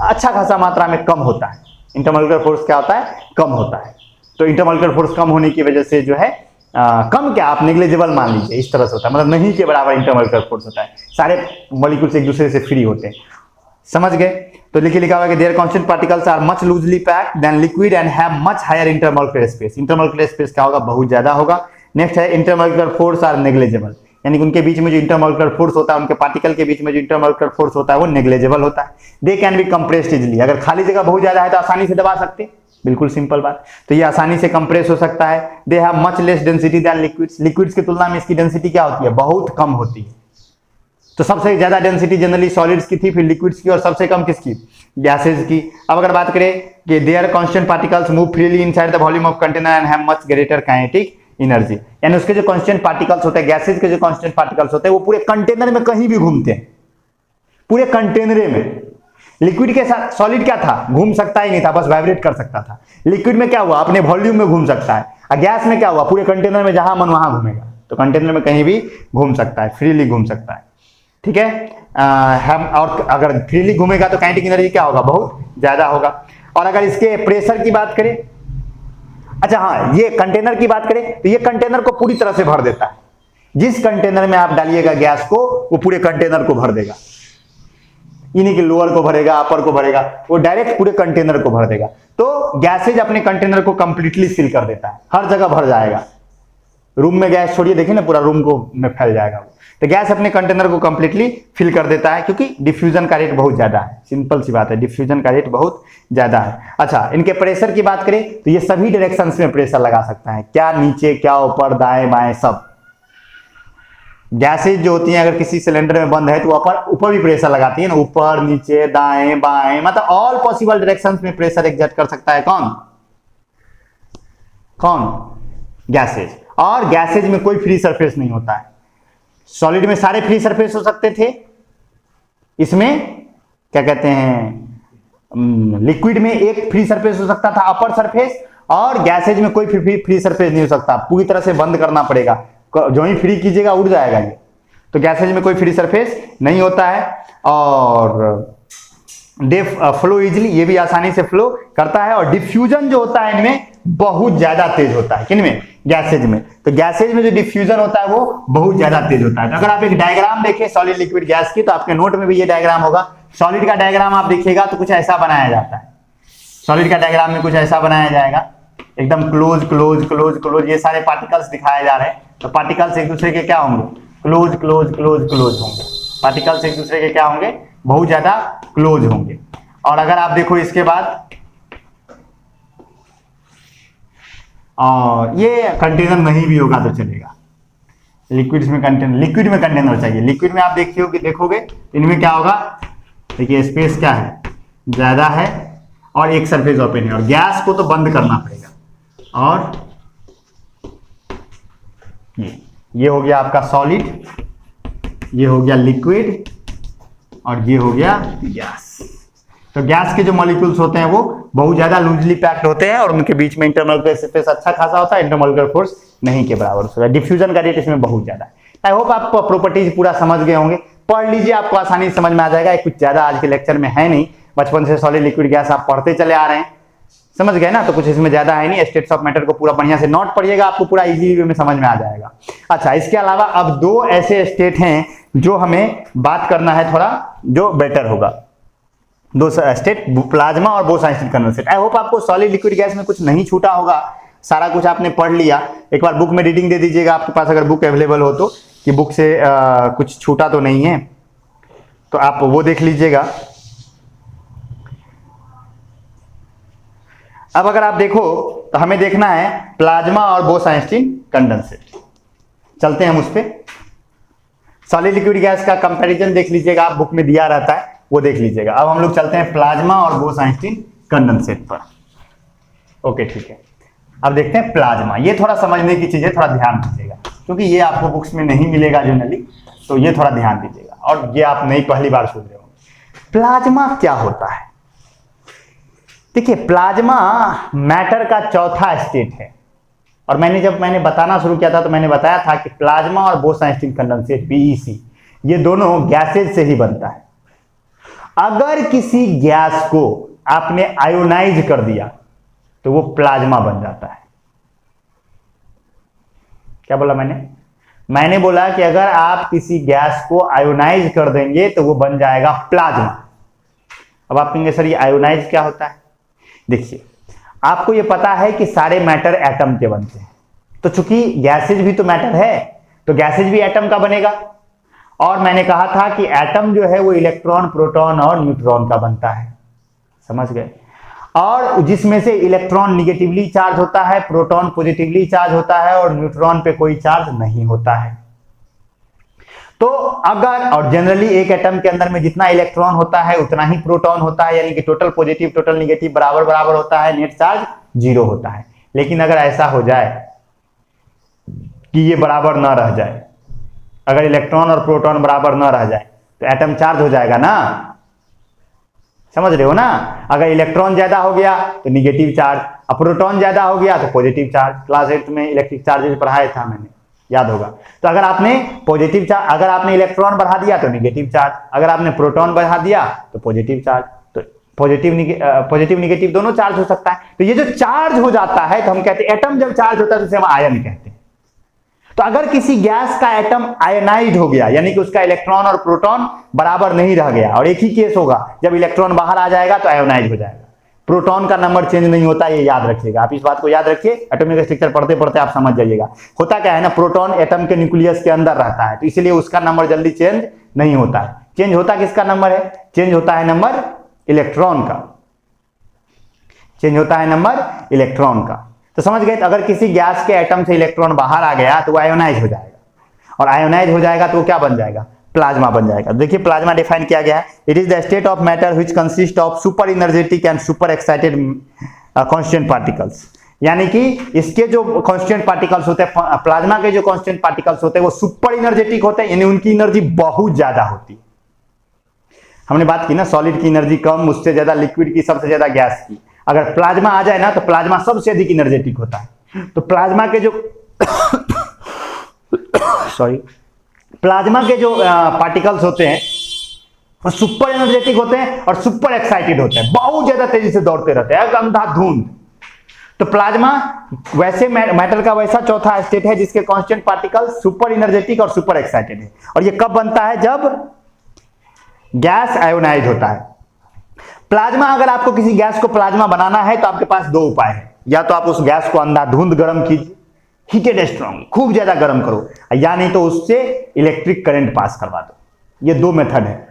अच्छा खासा मात्रा में कम होता है। इंटरमॉलिक्यूलर फोर्स क्या होता है? कम होता है। तो इंटरमॉलिक्यूलर फोर्स कम होने की वजह से जो है कम क्या, आप नेग्लिजिबल मान लीजिए, इस तरह से होता है, मतलब नहीं के बराबर इंटरमॉलिक्यूलर फोर्स होता है। सारे मॉलिक्यूल्स एक दूसरे से फ्री होते हैं। समझ गए? तो लिखा हुआ है कि their constant particles are much loosely packed than liquid and have much higher intermolecular space. Intermolecular space क्या होगा? बहुत ज्यादा होगा। नेक्स्ट है इंटरमॉलिक्यूलर फोर्स आर नेग्लिजिबल, यानी कि उनके बीच में जो इंटरमॉलिक्यूलर फोर्स होता है, उनके पार्टिकल के बीच में जो इंटरमॉलिक्यूलर फोर्स होता है वो नेग्लिजिबल होता है। दे कैन बी कंप्रेस्ड इजिली, अगर खाली जगह बहुत ज्यादा है तो आसानी से दबा सकते हैं, बिल्कुल सिंपल बात। तो ये आसानी से कंप्रेस हो सकता है। They have much less density than liquids, liquids की तुलना में इसकी डेंसिटी क्या होती है? बहुत कम होती है। तो सबसे ज्यादा डेंसिटी जनरली सॉलिड्स की थी, फिर लिक्विड्स की, और सबसे कम किसकी? गैसेज की। अब अगर बात करें कि their constant particles move freely inside the volume of container and have much greater kinetic energy, यानी उसके जो कांस्टेंट पार्टिकल्स होते हैं, गैसेज के जो कांस्टेंट पार्टिकल्स होते हैं वो पूरे कंटेनर में कहीं भी घूमते हैं, पूरे कंटेनर में। लिक्विड के साथ सॉलिड क्या था? घूम सकता ही नहीं था, बस वाइब्रेट कर सकता था। लिक्विड में क्या हुआ? अपने वॉल्यूम में घूम सकता है। और गैस में क्या हुआ, पूरे कंटेनर में जहां मन वहां घूमेगा, तो कंटेनर में कहीं भी घूम सकता है, फ्रीली घूम सकता है, ठीक है। हम और अगर फ्रीली घूमेगा तो काइनेटिक एनर्जी क्या होगा, बहुत ज्यादा होगा। और अगर इसके प्रेशर की बात करें, अच्छा हाँ, ये कंटेनर की बात करें तो ये कंटेनर को पूरी तरह से भर देता है। जिस कंटेनर में आप डालिएगा गैस को, वो पूरे कंटेनर को भर देगा, इन्हीं के लोअर को भरेगा, अपर को भरेगा, वो डायरेक्ट पूरे कंटेनर को भर देगा। तो गैसेज अपने कंटेनर को कंप्लीटली फिल कर देता है, हर जगह भर जाएगा। रूम में गैस छोड़िए, देखिए ना पूरा रूम को में फैल जाएगा वो। तो गैस अपने कंटेनर को कंप्लीटली फिल कर देता है, क्योंकि डिफ्यूजन का रेट बहुत ज्यादा है। सिंपल सी बात है, डिफ्यूजन का रेट बहुत ज्यादा है। अच्छा, इनके प्रेशर की बात करें तो ये सभी डायरेक्शंस में प्रेशर लगा सकता है, क्या नीचे, क्या ऊपर, दाएं बाएं, सब। गैसेज जो होती हैं अगर किसी सिलेंडर में बंद है तो ऊपर भी प्रेशर लगाती है ना, ऊपर नीचे दाएं बाएं, मतलब ऑल पॉसिबल डायरेक्शंस में प्रेशर एग्जर्ट कर सकता है। कौन कौन? गैसेज। और गैसेज में कोई फ्री सरफेस नहीं होता है। सॉलिड में सारे फ्री सरफेस हो सकते थे, इसमें क्या कहते हैं, लिक्विड में एक फ्री सरफेस हो सकता था, अपर सरफेस, और गैसेज में कोई फ्री सरफेस नहीं हो सकता, पूरी तरह से बंद करना पड़ेगा, जो ही फ्री कीजिएगा उड़ जाएगा ये। तो गैसेज में कोई फ्री सरफेस नहीं होता है। और फ्लो इजिली, ये भी आसानी से फ्लो करता है। और डिफ्यूजन जो होता है इनमें बहुत ज्यादा तेज होता है। किनमें? गैसेज में। तो गैसेज में जो डिफ्यूजन होता है वो बहुत ज्यादा तेज होता है। तो अगर आप एक डायग्राम देखें सॉलिड लिक्विड गैस की, तो आपके नोट में भी ये डायग्राम होगा। सॉलिड का डायग्राम आप देखिएगा तो कुछ ऐसा बनाया जाता है। सॉलिड का डायग्राम में कुछ ऐसा बनाया जाएगा, एकदम क्लोज क्लोज क्लोज क्लोज, ये सारे पार्टिकल्स दिखाए जा रहे हैं। तो पार्टिकल्स एक दूसरे के क्या होंगे? क्लोज क्लोज क्लोज क्लोज होंगे। पार्टिकल्स एक दूसरे के क्या होंगे? बहुत ज्यादा क्लोज होंगे। और अगर आप देखो इसके बाद, ये कंटेनर नहीं भी होगा तो चलेगा। लिक्विड में कंटेनर चाहिए। लिक्विड में आप देखोगे इनमें क्या होगा, देखिए स्पेस क्या है, ज्यादा है, और एक सरफेस ओपन है। और गैस को तो बंद करना पड़ेगा। और ये हो गया आपका सॉलिड, ये हो गया लिक्विड, और ये हो गया गैस। तो गैस के जो मॉलिक्यूल्स होते हैं वो बहुत ज्यादा लूजली पैक्ड होते हैं, और उनके बीच में इंटरमॉलिक्यूलर स्पेस अच्छा खासा होता है, इंटरमॉलिक्यूलर फोर्स नहीं के बराबर होता है। डिफ्यूजन का रेट इसमें बहुत ज्यादा है। आई होप आप प्रॉपर्टीज पूरा समझ गए होंगे, पढ़ लीजिए, आपको आसानी से समझ में आ जाएगा। कुछ ज्यादा आज के लेक्चर में है नहीं, बचपन से सॉलिड लिक्विड गैस आप पढ़ते चले आ रहे हैं, समझ गए ना, तो कुछ इसमें ज्यादा है नहीं। स्टेट्स ऑफ मैटर को पूरा बढ़िया से नोट पढ़िएगा, आपको पूरा इजी वे में समझ में आ जाएगा। अच्छा, इसके अलावा अब दो ऐसे स्टेट हैं जो हमें बात करना है थोड़ा, जो बेटर होगा। दो स्टेट, प्लाज्मा और बोस-आइंस्टीन कंडेंसेट। आई होप आपको सॉलिड लिक्विड गैस में कुछ नहीं छूटा होगा, सारा कुछ आपने पढ़ लिया। एक बार बुक में रीडिंग दे दीजिएगा आपके पास, अगर बुक अवेलेबल हो तो, कि बुक से कुछ छूटा तो नहीं है, तो आप वो देख लीजिएगा। अब अगर आप देखो तो हमें देखना है प्लाज्मा और बोस-आइंस्टीन कंडेंसेट। चलते हैं हम उस पर। सॉलिड लिक्विड गैस का कंपैरिजन देख लीजिएगा, आप बुक में दिया रहता है, वो देख लीजिएगा। अब हम लोग चलते हैं प्लाज्मा और बोस-आइंस्टीन कंडेंसेट पर। ओके, ठीक है। अब देखते हैं प्लाज्मा। ये थोड़ा समझने की चीज है, थोड़ा ध्यान दीजिएगा, क्योंकि ये आपको बुक्स में नहीं मिलेगा जनरली, तो ये थोड़ा ध्यान दीजिएगा। और ये आप नहीं पहली बार सुन रहे होंगे। प्लाज्मा क्या होता है? देखिए, प्लाज्मा मैटर का चौथा स्टेट है। और जब मैंने बताना शुरू किया था तो मैंने बताया था कि प्लाज्मा और बोस-आइंस्टीन कंडेंसेट, पीईसी, ये दोनों गैसेज से ही बनता है। अगर किसी गैस को आपने आयोनाइज कर दिया तो वो प्लाज्मा बन जाता है। क्या बोला मैंने बोला कि अगर आप किसी गैस को आयोनाइज कर देंगे तो वो बन जाएगा प्लाज्मा। अब आप कहेंगे सर ये आयोनाइज क्या होता है? देखिए, आपको ये पता है कि सारे मैटर एटम के बनते हैं, तो चूंकि गैसेज भी तो मैटर है, तो गैसेज भी एटम का बनेगा। और मैंने कहा था कि एटम जो है वो इलेक्ट्रॉन, प्रोटॉन और न्यूट्रॉन का बनता है, समझ गए। और जिसमें से इलेक्ट्रॉन निगेटिवली चार्ज होता है, प्रोटॉन पॉजिटिवली चार्ज होता है, और न्यूट्रॉन पे कोई चार्ज नहीं होता है। तो अगर, और जनरली एक एटम के अंदर में जितना इलेक्ट्रॉन होता है उतना ही प्रोटॉन होता है, यानी कि टोटल पॉजिटिव टोटल निगेटिव बराबर बराबर होता है, नेट चार्ज 0 होता है। लेकिन अगर ऐसा हो जाए कि ये बराबर ना रह जाए, अगर इलेक्ट्रॉन और प्रोटॉन बराबर ना रह जाए, तो एटम चार्ज हो जाएगा ना, समझ रहे हो ना। अगर इलेक्ट्रॉन ज्यादा हो गया तो निगेटिव चार्ज, और प्रोटॉन ज्यादा हो गया तो पॉजिटिव चार्ज। क्लास 8 में इलेक्ट्रिक चार्जेस पढ़ाया था मैंने, याद होगा। तो अगर आपने पॉजिटिव चार्ज, अगर आपने इलेक्ट्रॉन बढ़ा दिया तो निगेटिव चार्ज, अगर आपने प्रोटॉन बढ़ा दिया तो पॉजिटिव चार्ज। तो पॉजिटिव निगेटिव दोनों चार्ज हो सकता है। तो ये जो चार्ज हो जाता है तो हम कहते हैं, एटम जब चार्ज होता है तो उसे हम आयन कहते हैं। तो अगर किसी गैस का एटम आयनाइज हो गया, यानी कि उसका इलेक्ट्रॉन और प्रोटॉन बराबर नहीं रह गया, और एक ही केस होगा, जब इलेक्ट्रॉन बाहर आ जाएगा तो आयोनाइज हो जाएगा। प्रोटॉन का नंबर चेंज नहीं होता, ये याद रखिएगा आप, इस बात को याद रखिए। एटॉमिक स्ट्रक्चर पढ़ते पढ़ते आप समझ जाइएगा। होता क्या है ना, प्रोटॉन एटम के न्यूक्लियस के अंदर रहता है, तो इसलिए उसका नंबर जल्दी चेंज नहीं होता है। चेंज होता किसका नंबर है? चेंज होता है नंबर इलेक्ट्रॉन का, चेंज होता है नंबर इलेक्ट्रॉन का। तो समझ गए। तो अगर किसी गैस के एटम से इलेक्ट्रॉन बाहर आ गया तो वो आयोनाइज हो जाएगा, और आयोनाइज हो जाएगा तो वो क्या बन जाएगा? प्लाज्मा बन जाएगा। देखिए प्लाज्मा डिफाइन किया गया है, it is the state of matter which consist of super energetic and super excited constant particles. यानी कि इसके जो कांस्टेंट पार्टिकल्स होते हैं, प्लाज्मा के जो कांस्टेंट पार्टिकल्स होते हैं वो सुपर एनर्जेटिक होते हैं, यानी उनकी एनर्जी बहुत ज्यादा होती है। हमने बात की ना, सॉलिड की एनर्जी कम, उससे ज्यादा लिक्विड की, सबसे ज्यादा गैस की। अगर प्लाज्मा आ जाए ना तो प्लाज्मा सबसे अधिक एनर्जेटिक होता है। तो प्लाज्मा के जो सॉरी, प्लाज्मा के जो पार्टिकल्स होते हैं वो सुपर एनर्जेटिक होते हैं और सुपर एक्साइटेड होते हैं, बहुत ज्यादा तेजी से दौड़ते रहते हैं, अंधाधुंध। तो प्लाज्मा वैसे मैटर का वैसा चौथा स्टेट है जिसके कांस्टेंट पार्टिकल्स सुपर एनर्जेटिक और सुपर एक्साइटेड है। और ये कब बनता है? जब गैस आयोनाइज होता है। प्लाज्मा, अगर आपको किसी गैस को प्लाज्मा बनाना है तो आपके पास दो उपाय है, या तो आप उस गैस को अंधाधुंध गर्म कीजिए, हीटेड स्ट्रॉन्ग, खूब ज्यादा गर्म करो, या नहीं तो उससे इलेक्ट्रिक करंट पास करवा दो। ये दो मेथड है।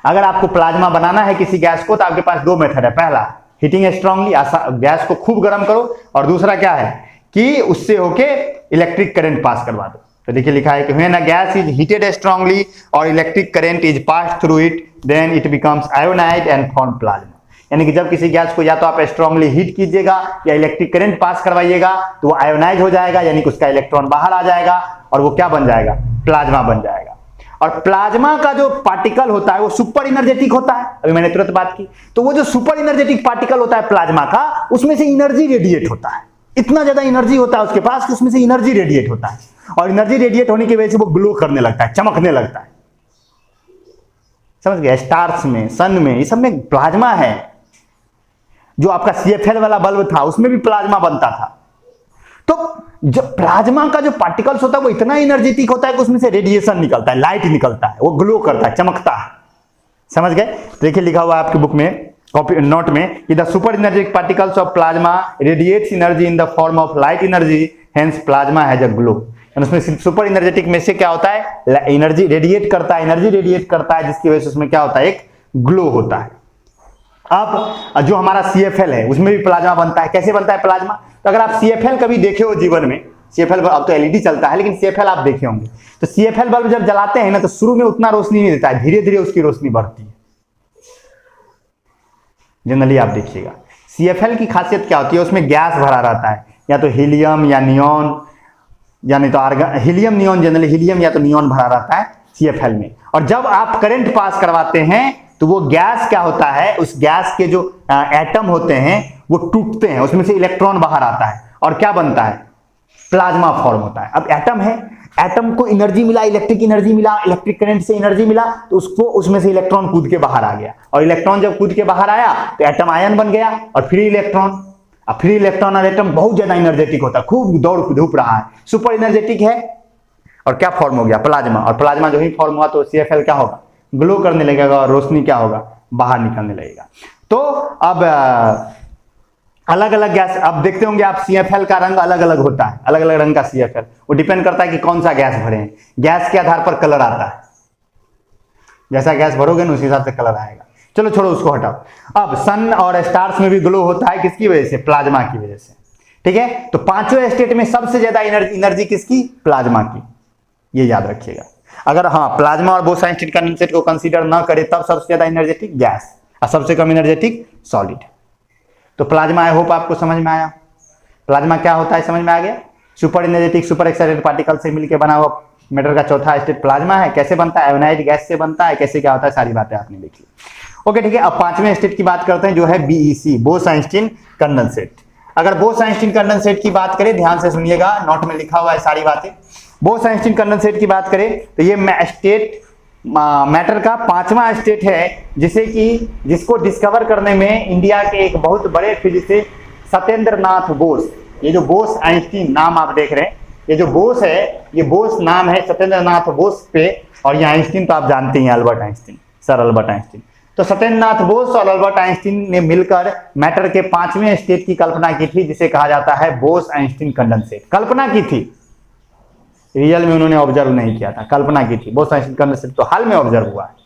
अगर आपको प्लाज्मा बनाना है किसी गैस को तो आपके पास दो मेथड है। पहला, हीटिंग स्ट्रांगली, गैस को खूब गर्म करो, और दूसरा क्या है कि उससे होके इलेक्ट्रिक करंट पास करवा दो। तो देखिए लिखा है कि when a gas is heated strongly और electric current is passed through it then it becomes ionized and form plasma. यानी कि जब किसी गैस को या तो आप स्ट्रांगली हीट कीजिएगा या इलेक्ट्रिक करंट पास करवाइएगा तो वो आयोनाइज हो जाएगा, यानी कि उसका इलेक्ट्रॉन बाहर आ जाएगा और वो क्या बन जाएगा? प्लाज्मा बन जाएगा। और प्लाज्मा का जो पार्टिकल होता है वो सुपर एनर्जेटिक होता है, अभी मैंने तुरंत बात की। तो वो जो सुपर एनर्जेटिक पार्टिकल होता है प्लाज्मा का, उसमें से एनर्जी रेडिएट होता है, इतना ज्यादा एनर्जी होता है उसके पास कि उसमें से एनर्जी रेडिएट होता है, और एनर्जी रेडिएट होने की वजह से वो ग्लो करने लगता है, चमकने लगता है। समझ गए? स्टार्स में, सन में, ये सब में प्लाज्मा है। जो आपका CFL वाला बल्ब था उसमें भी प्लाज्मा बनता था। तो जब प्लाज्मा का जो पार्टिकल्स होता है वो इतना एनर्जेटिक होता है कि उसमें से रेडिएशन निकलता है, लाइट निकलता है, वो ग्लो करता है, चमकता है। समझ गए? देखिए लिखा हुआ है आपके बुक में, कॉपी नोट में, कि the super energetic particles of plasma radiates energy in the form of light energy, hence plasma has a glow. उसमें सुपर एनर्जेटिक में से क्या होता है? एनर्जी रेडिएट करता है, एनर्जी रेडिएट करता है, जिसकी वजह से उसमें क्या होता है? एक ग्लो होता है। अब जो हमारा CFL है उसमें भी प्लाज्मा बनता है। कैसे बनता है प्लाज्मा? तो अगर आप CFL कभी देखे हो जीवन में, CFL अब तो LED चलता है, लेकिन CFL आप देखे होंगे। तो CFL बल्ब जब जलाते हैं ना तो शुरू में उतना रोशनी नहीं देता है, धीरे धीरे उसकी रोशनी बढ़ती है। जनरली आप देखिएगा CFL की खासियत क्या होती है? उसमें गैस भरा रहता है, या तो हीलियम या नियॉन, या नहीं तो argon, helium neon, generally helium या तो नियॉन भरा रहता है CFL में। और जब आप करंट पास करवाते हैं तो वो गैस क्या होता है? उस गैस के जो एटम होते हैं वो टूटते हैं, उसमें से इलेक्ट्रॉन बाहर आता है और क्या बनता है? प्लाज्मा फॉर्म होता है। अब एटम है, एटम को एनर्जी मिला, इलेक्ट्रिक एनर्जी मिला, इलेक्ट्रिक करंट से एनर्जी मिला, तो उसको उसमें से इलेक्ट्रॉन कूद के बाहर आ गया, और इलेक्ट्रॉन जब कूद के बाहर आया तो एटम आयन बन गया और फ्री इलेक्ट्रॉन। अब फ्री इलेक्ट्रॉन और एटम बहुत ज्यादा एनर्जेटिक होता है, खूब दौड़ धूप रहा है, सुपर एनर्जेटिक है, और क्या फॉर्म हो गया? प्लाज्मा। और प्लाज्मा जो ही फॉर्म हुआ तो CFL क्या होगा? ग्लो करने लगेगा और रोशनी क्या होगा? बाहर निकलने लगेगा। तो अब अलग अलग गैस, अब देखते होंगे आप CFL का रंग अलग अलग होता है, अलग अलग रंग का CFL, वो डिपेंड करता है कि कौन सा गैस भरे हैं। गैस के आधार पर कलर आता है, जैसा गैस भरोगे ना उस हिसाब से कलर आएगा। चलो छोड़ो उसको, हटाओ। अब सन और स्टार्स में भी ग्लो होता है, किसकी वजह से? प्लाज्मा की वजह से। ठीक है, तो पांचवें स्टेट में सबसे ज्यादा एनर्जी किसकी? प्लाज्मा की, ये याद रखिएगा। अगर हाँ प्लाज्मा और बोथ स्टेट कंडेंसेट को कंसीडर ना करे तब सबसे ज्यादा एनर्जेटिक गैस और सबसे कम एनर्जेटिक सॉलिड। तो प्लाज्मा, आई होप आपको समझ में आया। प्लाज्मा क्या होता है समझ में आ गया? Super energetic super excited particle से मिलकर बना हुआ मैटर का चौथा स्टेट प्लाज्मा है। कैसे बनता है? आयोनाइज्ड गैस से बनता है। कैसे क्या होता है? सारी बातें आपने देखी। ओके ठीक है, अब पांचवें स्टेट की बात करते हैं जो है बीईसी, बोस-आइंस्टीन कंडेंसेट। अगर बोस-आइंस्टीन कंडेंसेट की बात करें, ध्यान से सुनिएगा, नोट में लिखा हुआ है सारी बातें। बोस-आइंस्टीन कंडेंसेट की बात करें तो ये स्टेट मैटर का पांचवा स्टेट है जिसको डिस्कवर करने में इंडिया के एक बहुत बड़े फिजिसिस्ट सत्येंद्र नाथ बोस, ये जो बोस-आइंस्टीन नाम आप देख रहे हैं, ये जो बोस है, ये बोस नाम है सत्येंद्र नाथ बोस पे, और ये आइंस्टीन तो आप जानते हैं, Albert Einstein, sir Albert Einstein. तो सत्येंद्र नाथ बोस और अल्बर्ट आइंस्टीन ने मिलकर मैटर के पांचवें स्टेट की कल्पना की थी, जिसे कहा जाता है बोस-आइंस्टीन कंडेंसेट। कल्पना की थी, रियल में उन्होंने ऑब्जर्व नहीं किया था, कल्पना की थी। बोस-आइंस्टीन कंडेंसेट तो हाल में ऑब्जर्व हुआ है।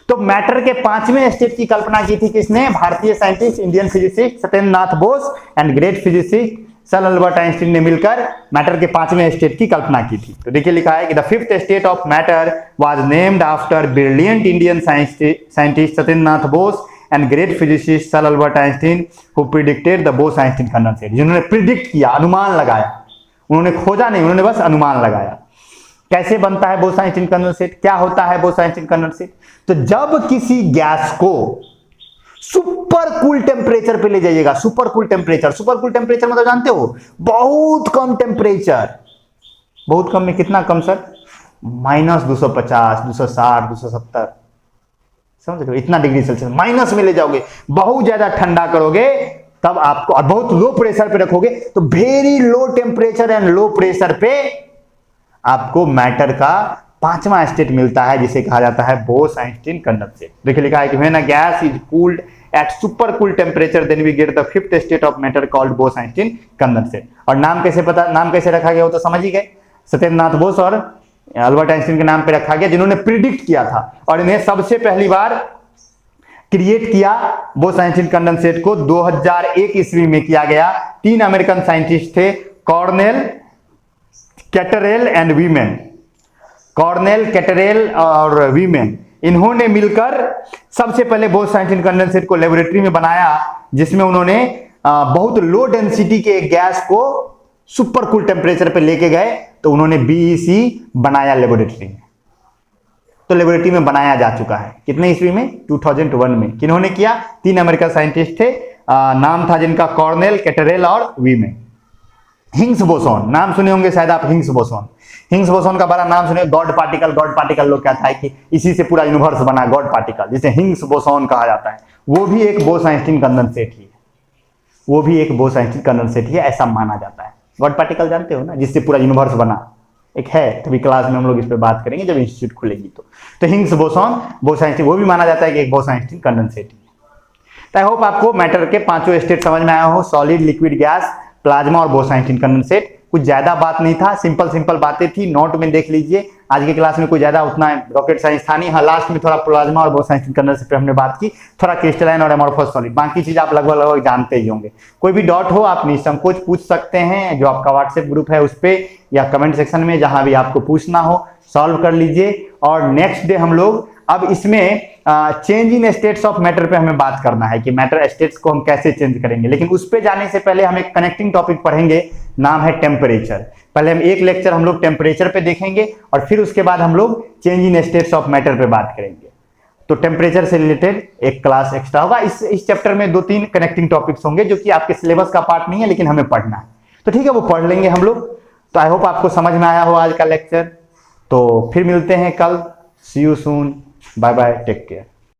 तो मैटर के पांचवें स्टेट की कल्पना की थी किसने? भारतीय scientist, Indian physicist Satyendra Nath Bose and great physicist sir Albert Einstein ने मिलकर मैटर के पांचवें स्टेट की कल्पना की थी। तो देखिए लिखा है कि the fifth state of matter was named after brilliant Indian scientist Satyendra Nath Bose and great physicist sir Albert Einstein who predicted the Bose-Einstein condensate. जिन्होंने प्रिडिक्ट किया, अनुमान लगाया, उन्होंने खोजा नहीं, उन्होंने बस अनुमान लगाया। कैसे बनता है बोस-आइंस्टीन कंडेंसेट? क्या होता है बोस-आइंस्टीन कंडेंसेट? तो जब किसी गैस को सुपर कूल टेम्परेचर पे ले जाइएगा, super cool temperature, super cool temperature मतलब जानते हो, बहुत कम टेम्परेचर, बहुत कम में कितना कम सर? -250, 260, 270, समझ रहे हो, इतना डिग्री सेल्सियस माइनस में ले जाओगे, बहुत ज्यादा ठंडा करोगे तब आपको, और बहुत लो प्रेशर पे रखोगे तो very low temperature and low pressure पे आपको मैटर का पांचवा स्टेट मिलता है, जिसे कहा जाता है बोस-आइंस्टीन कंडेंसेट। देखिए लिखा है कि when a gas is cooled at super cool temperature then we get the fifth state of matter called Bose Einstein condensate. और नाम कैसे रखा गया वो तो समझ ही गए, सत्येंद्र नाथ बोस और अल्बर्ट आइंस्टीन के नाम पे रखा गया, जिन्होंने प्रिडिक्ट किया था और इन्हें सबसे पहली बार क्रिएट किया बोस-आइंस्टीन कंडेंसेट को 2001 ईस्वी में किया गया। 3 अमेरिकन साइंटिस्ट थे, कॉर्नेल, कैटरेल एंड वीमेन, कॉर्नेल, कैटरेल और वीमेन, इन्होंने मिलकर सबसे पहले बोस-आइंस्टीन कंडेंसेट को लेबोरेटरी में बनाया, जिसमें उन्होंने बहुत लो डेंसिटी के गैस को सुपर कूल टेम्परेचर पे लेके गए, तो उन्होंने बीईसी बनाया लेबोरेटरी में। तो लेबोरेटरी में बनाया जा चुका है कितने ईस्वी में? 2001 में। किन्होंने किया? 3 अमेरिकन साइंटिस्ट थे, नाम था जिनका कॉर्नेल, कैटरेल और वीमेन। हिग्स बोसॉन नाम सुने होंगे शायद आप, हिग्स बोसॉन, हिग्स बोसॉन का बड़ा नाम सुने, गॉड पार्टिकल। गॉड पार्टिकल लोग कहता है कि इसी से पूरा यूनिवर्स बना, गॉड पार्टिकल, जिसे हिग्स बोसॉन कहा जाता है। वो भी एक बोस-आइंस्टीन कंडेंसेट ही है, वो भी एक बोस-आइंस्टीन कंडेंसेट ही है, ऐसा माना जाता है। गॉड पार्टिकल जानते हो ना, जिससे पूरा यूनिवर्स बना, एक है, तभी क्लास में हम लोग इस पे बात करेंगे जब इंस्टीट्यूट खुलेगी। तो हिग्स बोसॉन, बोस-आइंस्टीन, वो भी माना जाता है कि एक बोस-आइंस्टीन कंडेंसेट ही है। तो आई होप आपको मैटर के पांचों स्टेट समझ में आया हो, सॉलिड, लिक्विड, गैस, प्लाज्मा और बोस-आइंस्टीन कंडेंसेट। कुछ ज्यादा बात नहीं था, सिंपल बातें थी, नोट में देख लीजिए। आज की क्लास में कोई ज्यादा उतना रॉकेट साइंस था नहीं। हाँ, लास्ट में थोड़ा प्लाज्मा और बोस-आइंस्टीन कंडेंसेट पे हमने बात की, थोड़ा क्रिस्टलाइन और एमोर्फस सॉलिड, बाकी चीज आप लगभग जानते ही होंगे। कोई भी डाउट हो आप निसंकोच पूछ सकते हैं, जो आपका व्हाट्सएप ग्रुप है उस पे, या कमेंट सेक्शन में, जहां भी आपको पूछना हो सॉल्व कर लीजिए। और नेक्स्ट डे हम लोग अब इसमें change in states of matter पे हमें बात करना है कि मैटर स्टेट्स को हम कैसे चेंज करेंगे। लेकिन उस पे जाने से पहले हम एक कनेक्टिंग टॉपिक पढ़ेंगे, नाम है टेम्परेचर। पहले हम एक लेक्चर हम लोग टेम्परेचर पे देखेंगे और फिर उसके बाद हम लोग change in states of matter पे बात करेंगे। तो टेम्परेचर से रिलेटेड एक क्लास एक्स्ट्रा होगा। इस चैप्टर में 2-3 कनेक्टिंग टॉपिक्स होंगे जो कि आपके सिलेबस का पार्ट नहीं है, लेकिन हमें पढ़ना है, तो ठीक है, वो पढ़ लेंगे हम लोग। तो आई होप आपको समझ में आया हो आज का लेक्चर। तो फिर मिलते हैं कल, see you soon, bye bye, take care.